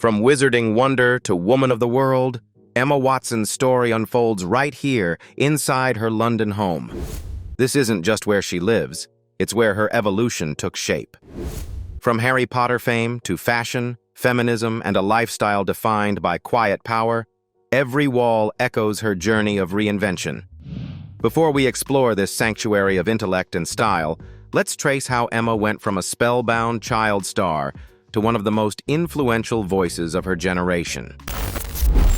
From wizarding wonder to woman of the world, Emma Watson's story unfolds right here, inside her London home. This isn't just where she lives, it's where her evolution took shape. From Harry Potter fame to fashion, feminism, and a lifestyle defined by quiet power, every wall echoes her journey of reinvention. Before we explore this sanctuary of intellect and style, let's trace how Emma went from a spellbound child star to one of the most influential voices of her generation.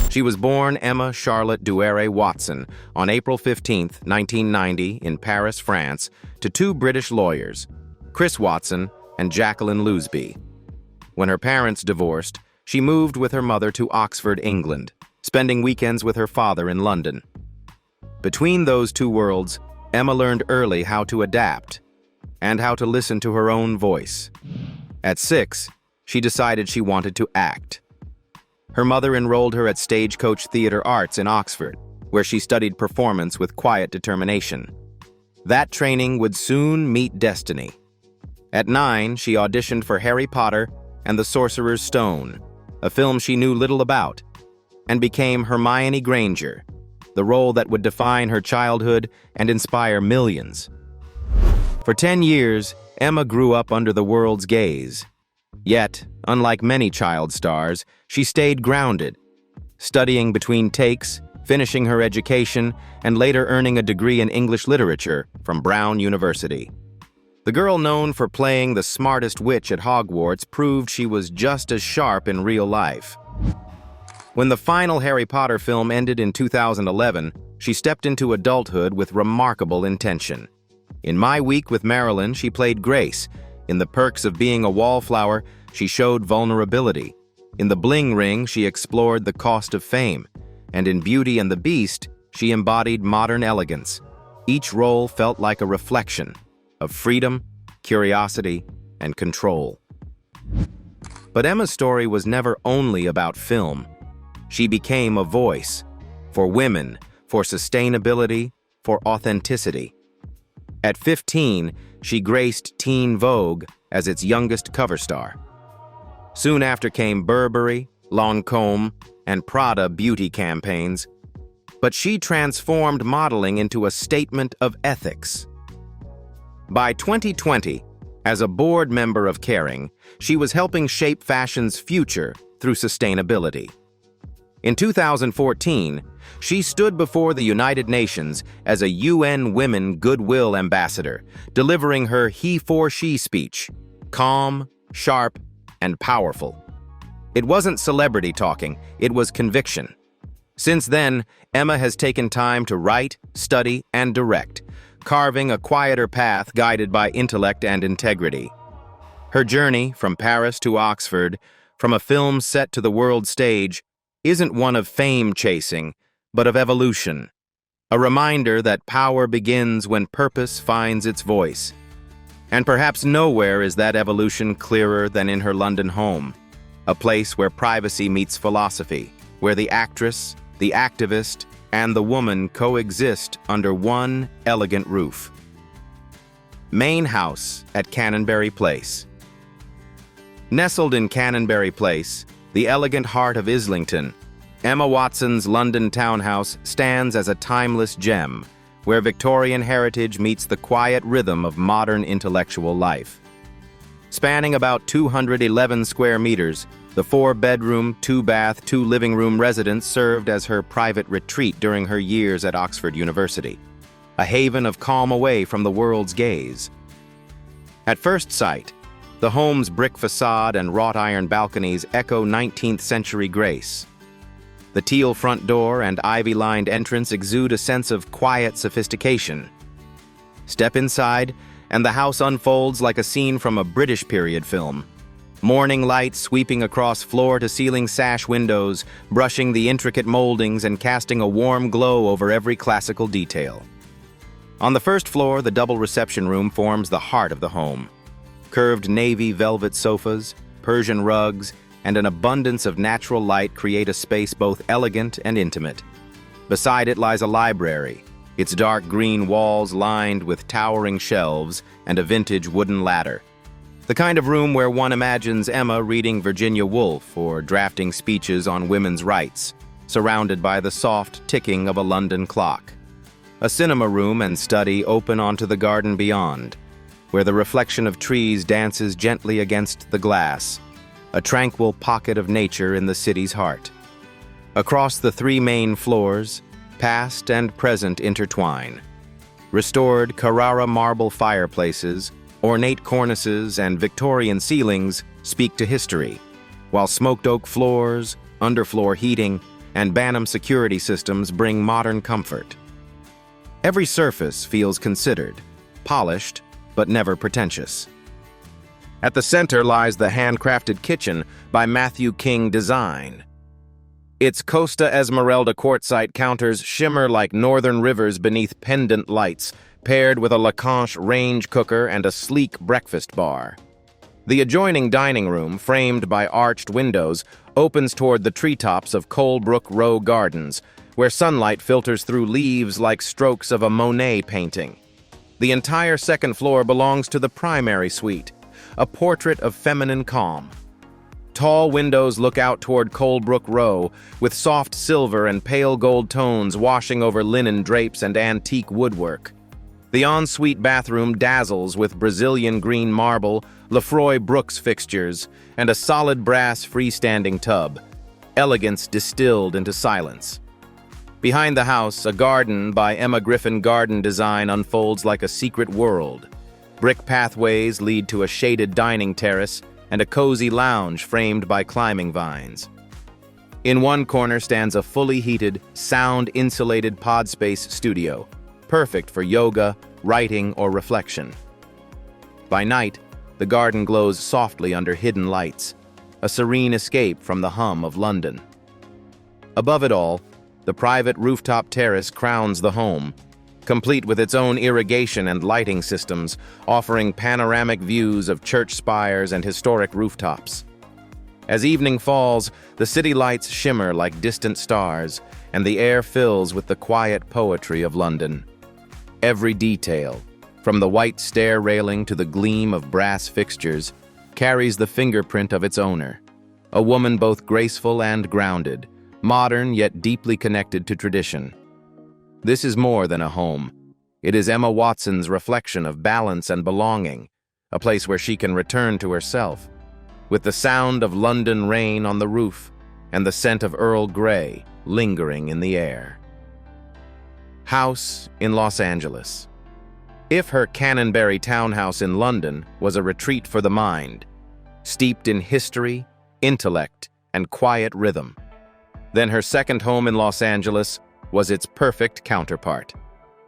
She was born Emma Charlotte Douaire Watson on April 15, 1990, in Paris, France, to two British lawyers, Chris Watson and Jacqueline Lousby. When her parents divorced, she moved with her mother to Oxford, England, spending weekends with her father in London. Between those two worlds, Emma learned early how to adapt and how to listen to her own voice. At 6, she decided she wanted to act. Her mother enrolled her at Stagecoach Theatre Arts in Oxford, where she studied performance with quiet determination. That training would soon meet destiny. At 9, she auditioned for Harry Potter and the Sorcerer's Stone, a film she knew little about, and became Hermione Granger, the role that would define her childhood and inspire millions. For 10 years, Emma grew up under the world's gaze. Yet, unlike many child stars, she stayed grounded, studying between takes, finishing her education, and later earning a degree in English literature from Brown University. The girl known for playing the smartest witch at Hogwarts proved she was just as sharp in real life. When the final Harry Potter film ended in 2011, she stepped into adulthood with remarkable intention. In My Week with Marilyn, she played Grace. In The Perks of Being a Wallflower, she showed vulnerability. In The Bling Ring, she explored the cost of fame. And in Beauty and the Beast, she embodied modern elegance. Each role felt like a reflection of freedom, curiosity, and control. But Emma's story was never only about film. She became a voice for women, for sustainability, for authenticity. At 15, she graced Teen Vogue as its youngest cover star. Soon after came Burberry, Lancôme, and Prada beauty campaigns, but she transformed modeling into a statement of ethics. By 2020, as a board member of Kering, she was helping shape fashion's future through sustainability. In 2014, she stood before the United Nations as a UN Women Goodwill Ambassador, delivering her he-for-she speech, calm, sharp, and powerful. It wasn't celebrity talking, it was conviction. Since then, Emma has taken time to write, study, and direct, carving a quieter path guided by intellect and integrity. Her journey from Paris to Oxford, from a film set to the world stage, isn't one of fame chasing, but of evolution. A reminder that power begins when purpose finds its voice. And perhaps nowhere is that evolution clearer than in her London home, a place where privacy meets philosophy, where the actress, the activist, and the woman coexist under one elegant roof. Main House at Canonbury Place. Nestled in Canonbury Place, the elegant heart of Islington, Emma Watson's London townhouse stands as a timeless gem, where Victorian heritage meets the quiet rhythm of modern intellectual life. Spanning about 211 square meters, the 4-bedroom, 2-bath, 2-living-room residence served as her private retreat during her years at Oxford University, a haven of calm away from the world's gaze. At first sight, the home's brick facade and wrought-iron balconies echo 19th-century grace. The teal front door and ivy-lined entrance exude a sense of quiet sophistication. Step inside, and the house unfolds like a scene from a British period film. Morning light sweeping across floor-to-ceiling sash windows, brushing the intricate moldings and casting a warm glow over every classical detail. On the first floor, the double reception room forms the heart of the home. Curved navy velvet sofas, Persian rugs, and an abundance of natural light create a space both elegant and intimate. Beside it lies a library, its dark green walls lined with towering shelves and a vintage wooden ladder. The kind of room where one imagines Emma reading Virginia Woolf or drafting speeches on women's rights, surrounded by the soft ticking of a London clock. A cinema room and study open onto the garden beyond, where the reflection of trees dances gently against the glass, a tranquil pocket of nature in the city's heart. Across the three main floors, past and present intertwine. Restored Carrara marble fireplaces, ornate cornices, and Victorian ceilings speak to history, while smoked oak floors, underfloor heating, and Banham security systems bring modern comfort. Every surface feels considered, polished, but never pretentious. At the center lies the handcrafted kitchen by Matthew King Design. Its Costa Esmeralda quartzite counters shimmer like northern rivers beneath pendant lights, paired with a Lacanche range cooker and a sleek breakfast bar. The adjoining dining room, framed by arched windows, opens toward the treetops of Colebrook Row Gardens, where sunlight filters through leaves like strokes of a Monet painting. The entire second floor belongs to the primary suite, a portrait of feminine calm. Tall windows look out toward Colebrook Row, with soft silver and pale gold tones washing over linen drapes and antique woodwork. The ensuite bathroom dazzles with Brazilian green marble, Lefroy Brooks fixtures, and a solid brass freestanding tub, elegance distilled into silence. Behind the house, a garden by Emma Griffin Garden Design unfolds like a secret world. Brick pathways lead to a shaded dining terrace and a cozy lounge framed by climbing vines. In one corner stands a fully heated, sound-insulated Podspace studio, perfect for yoga, writing, or reflection. By night, the garden glows softly under hidden lights, a serene escape from the hum of London. Above it all, the private rooftop terrace crowns the home, complete with its own irrigation and lighting systems, offering panoramic views of church spires and historic rooftops. As evening falls, the city lights shimmer like distant stars, and the air fills with the quiet poetry of London. Every detail, from the white stair railing to the gleam of brass fixtures, carries the fingerprint of its owner, a woman both graceful and grounded, modern yet deeply connected to tradition. This is more than a home. It is Emma Watson's reflection of balance and belonging, a place where she can return to herself, with the sound of London rain on the roof and the scent of Earl Grey lingering in the air. House in Los Angeles. If her Canonbury townhouse in London was a retreat for the mind, steeped in history, intellect, and quiet rhythm, then her second home in Los Angeles was its perfect counterpart,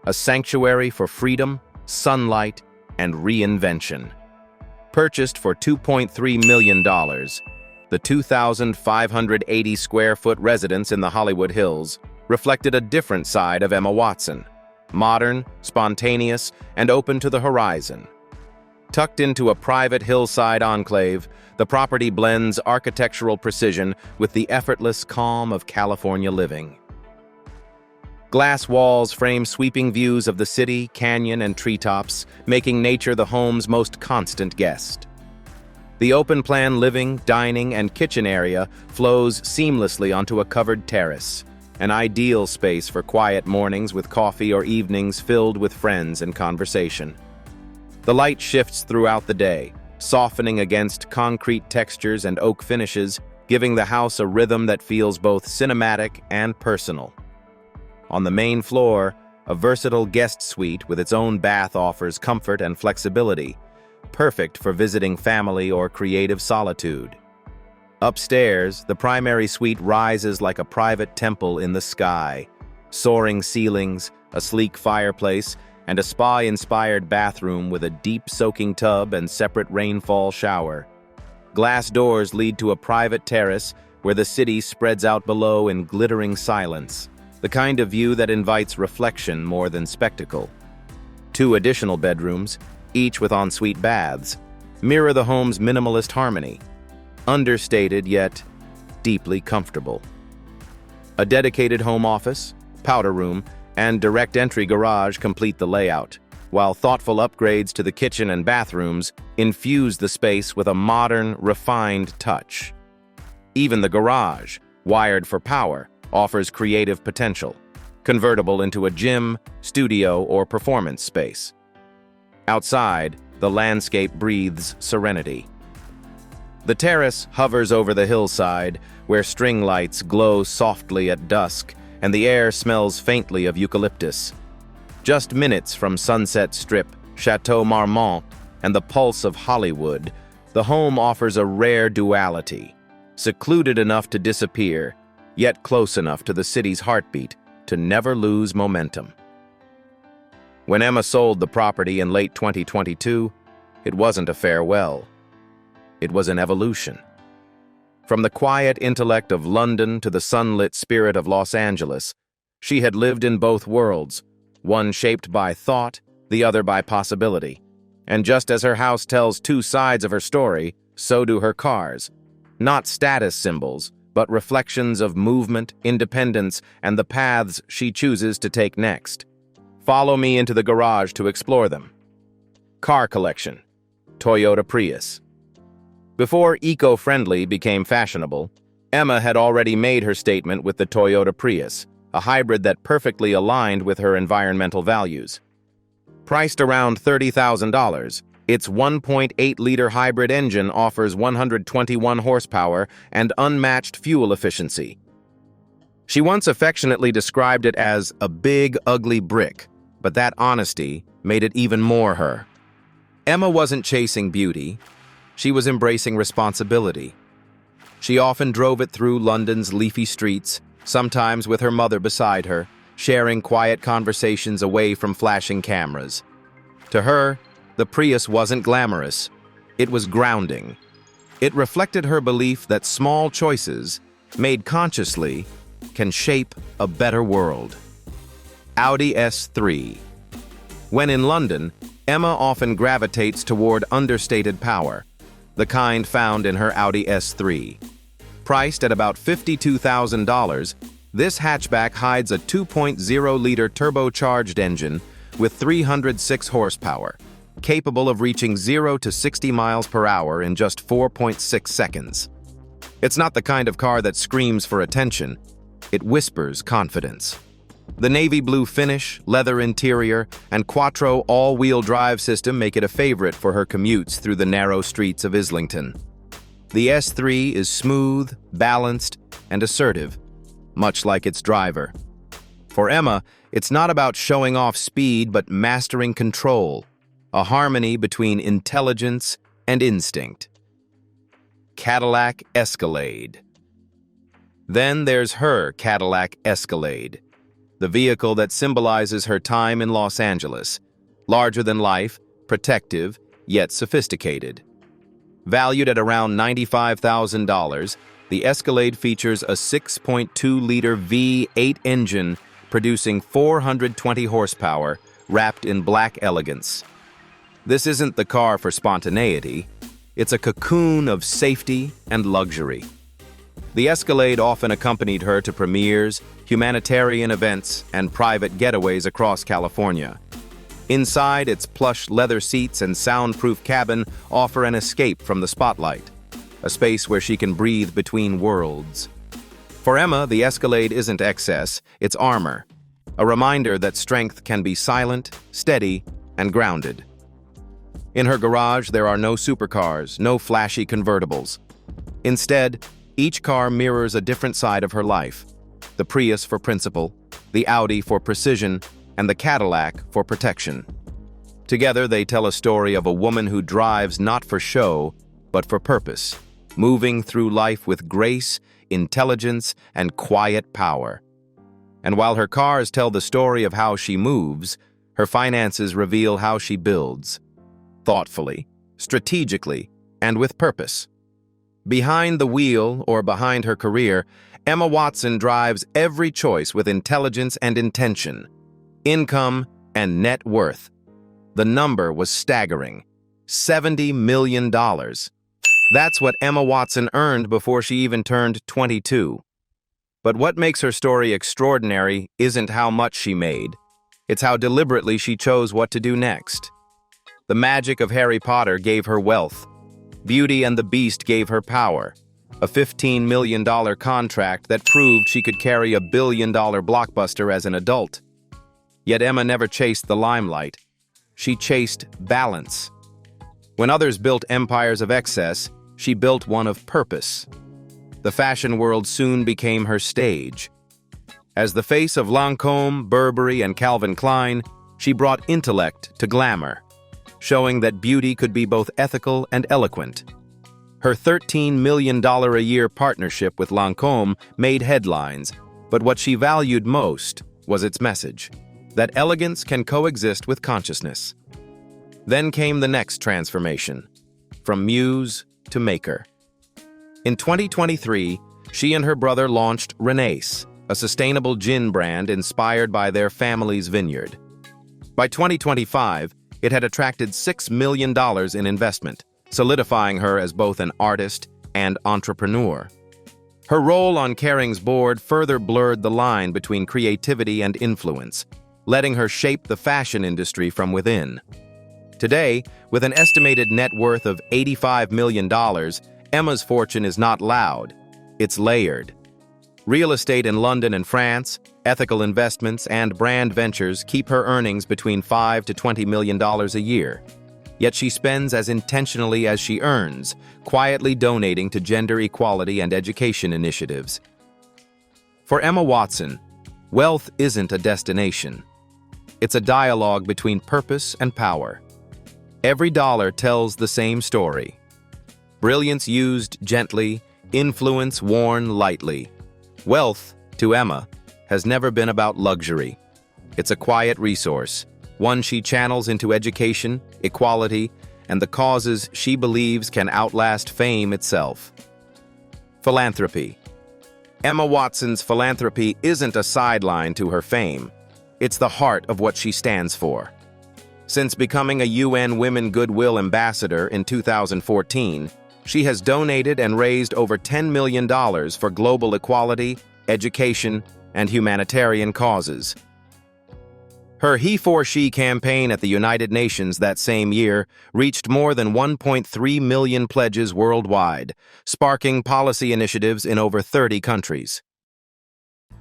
a sanctuary for freedom, sunlight, and reinvention. Purchased for $2.3 million, the 2,580-square-foot residence in the Hollywood Hills reflected a different side of Emma Watson, modern, spontaneous, and open to the horizon. Tucked into a private hillside enclave, the property blends architectural precision with the effortless calm of California living. Glass walls frame sweeping views of the city, canyon, and treetops, making nature the home's most constant guest. The open-plan living, dining, and kitchen area flows seamlessly onto a covered terrace, an ideal space for quiet mornings with coffee or evenings filled with friends and conversation. The light shifts throughout the day, softening against concrete textures and oak finishes, giving the house a rhythm that feels both cinematic and personal. On the main floor, a versatile guest suite with its own bath offers comfort and flexibility, perfect for visiting family or creative solitude. Upstairs, the primary suite rises like a private temple in the sky, soaring ceilings, a sleek fireplace, and a spa-inspired bathroom with a deep soaking tub and separate rainfall shower. Glass doors lead to a private terrace where the city spreads out below in glittering silence, the kind of view that invites reflection more than spectacle. Two additional bedrooms, each with ensuite baths, mirror the home's minimalist harmony, understated yet deeply comfortable. A dedicated home office, powder room, and direct entry garage complete the layout, while thoughtful upgrades to the kitchen and bathrooms infuse the space with a modern, refined touch. Even the garage, wired for power, offers creative potential, convertible into a gym, studio, or performance space. Outside, the landscape breathes serenity. The terrace hovers over the hillside, where string lights glow softly at dusk and the air smells faintly of eucalyptus. Just minutes from Sunset Strip, Chateau Marmont, and the pulse of Hollywood, the home offers a rare duality, secluded enough to disappear, yet close enough to the city's heartbeat to never lose momentum. When Emma sold the property in late 2022, it wasn't a farewell. It was an evolution. From the quiet intellect of London to the sunlit spirit of Los Angeles, she had lived in both worlds, one shaped by thought, the other by possibility. And just as her house tells two sides of her story, so do her cars. Not status symbols, but reflections of movement, independence, and the paths she chooses to take next. Follow me into the garage to explore them. Car collection. Toyota Prius. Before eco-friendly became fashionable, Emma had already made her statement with the Toyota Prius, a hybrid that perfectly aligned with her environmental values. Priced around $30,000, its 1.8-liter hybrid engine offers 121 horsepower and unmatched fuel efficiency. She once affectionately described it as a big, ugly brick, but that honesty made it even more her. Emma wasn't chasing beauty. She was embracing responsibility. She often drove it through London's leafy streets, sometimes with her mother beside her, sharing quiet conversations away from flashing cameras. To her, the Prius wasn't glamorous. It was grounding. It reflected her belief that small choices, made consciously, can shape a better world. Audi S3. When in London, Emma often gravitates toward understated power, the kind found in her Audi S3. Priced at about $52,000, this hatchback hides a 2.0-liter turbocharged engine with 306 horsepower, capable of reaching 0 to 60 miles per hour in just 4.6 seconds. It's not the kind of car that screams for attention. It whispers confidence. The navy blue finish, leather interior, and quattro all-wheel drive system make it a favorite for her commutes through the narrow streets of Islington. The S3 is smooth, balanced, and assertive, much like its driver. For Emma, it's not about showing off speed but mastering control, a harmony between intelligence and instinct. Cadillac Escalade. Then there's her Cadillac Escalade, the vehicle that symbolizes her time in Los Angeles, larger than life, protective, yet sophisticated. Valued at around $95,000, the Escalade features a 6.2-liter V8 engine producing 420 horsepower, wrapped in black elegance. This isn't the car for spontaneity. It's a cocoon of safety and luxury. The Escalade often accompanied her to premieres, humanitarian events, and private getaways across California. Inside, its plush leather seats and soundproof cabin offer an escape from the spotlight, a space where she can breathe between worlds. For Emma, the Escalade isn't excess, it's armor, a reminder that strength can be silent, steady, and grounded. In her garage, there are no supercars, no flashy convertibles. Instead, each car mirrors a different side of her life. The Prius for principle, the Audi for precision, and the Cadillac for protection. Together, they tell a story of a woman who drives not for show, but for purpose, moving through life with grace, intelligence, and quiet power. And while her cars tell the story of how she moves, her finances reveal how she builds, thoughtfully, strategically, and with purpose. Behind the wheel, or behind her career, Emma Watson drives every choice with intelligence and intention, income and net worth. The number was staggering: $70 million. That's what Emma Watson earned before she even turned 22. But what makes her story extraordinary isn't how much she made. It's how deliberately she chose what to do next. The magic of Harry Potter gave her wealth. Beauty and the Beast gave her power. A $15 million contract that proved she could carry a billion-dollar blockbuster as an adult. Yet Emma never chased the limelight. She chased balance. When others built empires of excess, she built one of purpose. The fashion world soon became her stage. As the face of Lancôme, Burberry, and Calvin Klein, she brought intellect to glamour, showing that beauty could be both ethical and eloquent. Her $13 million a year partnership with Lancôme made headlines, but what she valued most was its message, that elegance can coexist with consciousness. Then came the next transformation, from muse to maker. In 2023, she and her brother launched Renace, a sustainable gin brand inspired by their family's vineyard. By 2025, it had attracted $6 million in investment, solidifying her as both an artist and entrepreneur. Her role on Kering's board further blurred the line between creativity and influence, letting her shape the fashion industry from within. Today, with an estimated net worth of $85 million, Emma's fortune is not loud, it's layered. Real estate in London and France, ethical investments, and brand ventures keep her earnings between $5 to $20 million a year. Yet she spends as intentionally as she earns, quietly donating to gender equality and education initiatives. For Emma Watson, wealth isn't a destination. It's a dialogue between purpose and power. Every dollar tells the same story. Brilliance used gently, influence worn lightly. Wealth, to Emma, has never been about luxury. It's a quiet resource, one she channels into education, equality, and the causes she believes can outlast fame itself. Philanthropy. Emma Watson's philanthropy isn't a sideline to her fame. It's the heart of what she stands for. Since becoming a UN Women Goodwill Ambassador in 2014, she has donated and raised over $10 million for global equality, education, and humanitarian causes. Her He for She campaign at the United Nations that same year reached more than 1.3 million pledges worldwide, sparking policy initiatives in over 30 countries.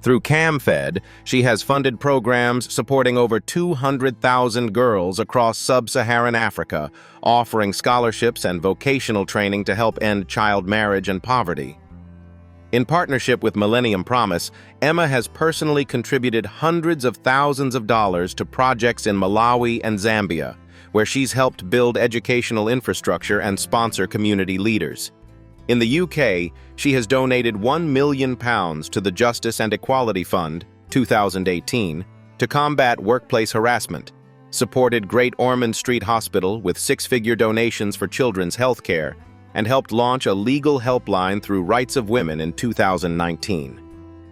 Through CamFed, she has funded programs supporting over 200,000 girls across sub-Saharan Africa, offering scholarships and vocational training to help end child marriage and poverty. In partnership with Millennium Promise, Emma has personally contributed hundreds of thousands of dollars to projects in Malawi and Zambia, where she's helped build educational infrastructure and sponsor community leaders. In the UK, she has donated £1 million to the Justice and Equality Fund, 2018, to combat workplace harassment, supported Great Ormond Street Hospital with six-figure donations for children's health care, and helped launch a legal helpline through Rights of Women in 2019.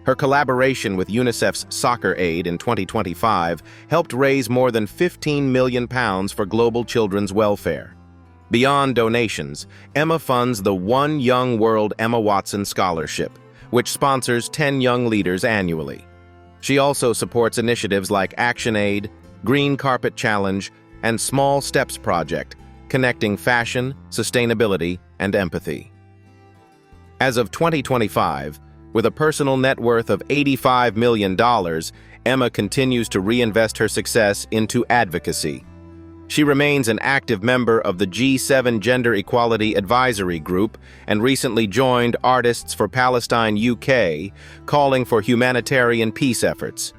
Her collaboration with UNICEF's Soccer Aid in 2025 helped raise more than £15 million for global children's welfare. Beyond donations, Emma funds the One Young World Emma Watson Scholarship, which sponsors 10 young leaders annually. She also supports initiatives like ActionAid, Green Carpet Challenge, and Small Steps Project, connecting fashion, sustainability, and empathy. As of 2025, with a personal net worth of $85 million, Emma continues to reinvest her success into advocacy. She remains an active member of the G7 Gender Equality Advisory Group and recently joined Artists for Palestine UK, calling for humanitarian peace efforts.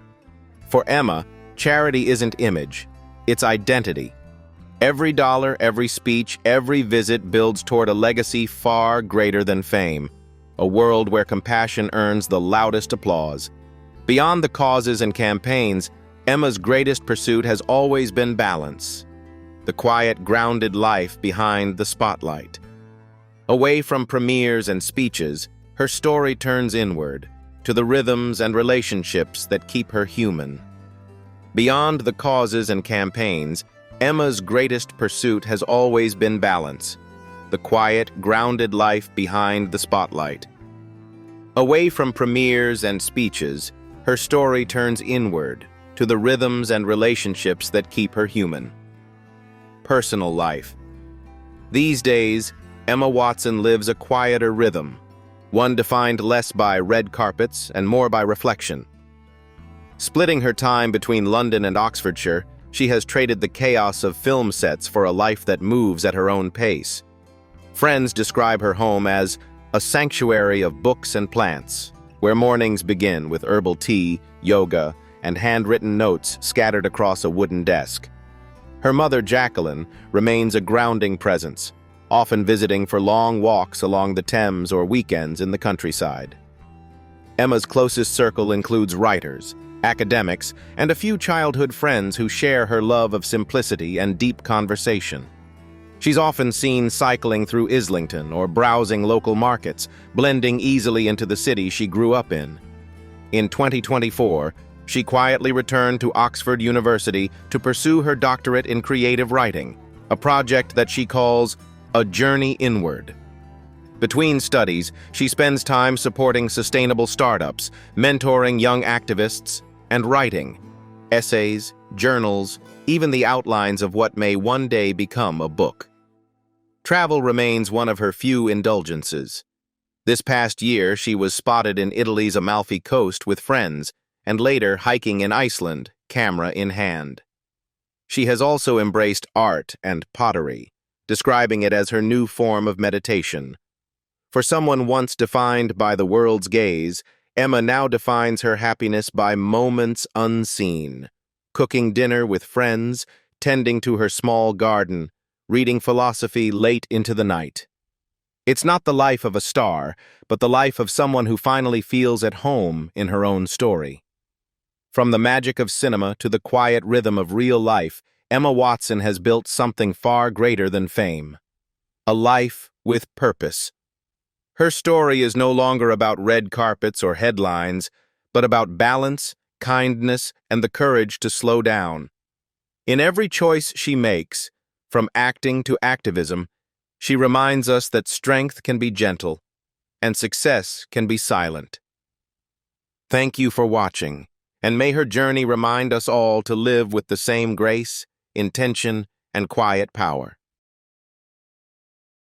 For Emma, charity isn't image, it's identity. Every dollar, every speech, every visit builds toward a legacy far greater than fame, a world where compassion earns the loudest applause. Beyond the causes and campaigns, Emma's greatest pursuit has always been balance. The quiet, grounded life behind the spotlight. Away from premieres and speeches, her story turns inward, to the rhythms and relationships that keep her human. Beyond the causes and campaigns, Emma's greatest pursuit has always been balance, the quiet, grounded life behind the spotlight. Away from premieres and speeches, her story turns inward, to the rhythms and relationships that keep her human. Personal life. These days, Emma Watson lives a quieter rhythm, one defined less by red carpets and more by reflection. Splitting her time between London and Oxfordshire, she has traded the chaos of film sets for a life that moves at her own pace. Friends describe her home as a sanctuary of books and plants, where mornings begin with herbal tea, yoga, and handwritten notes scattered across a wooden desk. Her mother, Jacqueline, remains a grounding presence, often visiting for long walks along the Thames or weekends in the countryside. Emma's closest circle includes writers, academics, and a few childhood friends who share her love of simplicity and deep conversation. She's often seen cycling through Islington or browsing local markets, blending easily into the city she grew up in. In 2024, she quietly returned to Oxford University to pursue her doctorate in creative writing, a project that she calls a journey inward. Between studies, she spends time supporting sustainable startups, mentoring young activists, and writing essays, journals, even the outlines of what may one day become a book. Travel remains one of her few indulgences. This past year, she was spotted in Italy's Amalfi Coast with friends, and later hiking in Iceland, camera in hand. She has also embraced art and pottery, describing it as her new form of meditation. For someone once defined by the world's gaze, Emma now defines her happiness by moments unseen, cooking dinner with friends, tending to her small garden, reading philosophy late into the night. It's not the life of a star, but the life of someone who finally feels at home in her own story. From the magic of cinema to the quiet rhythm of real life, Emma Watson has built something far greater than fame. A life with purpose. Her story is no longer about red carpets or headlines, but about balance, kindness, and the courage to slow down. In every choice she makes, from acting to activism, she reminds us that strength can be gentle, and success can be silent. Thank you for watching, and may her journey remind us all to live with the same grace, intention, and quiet power.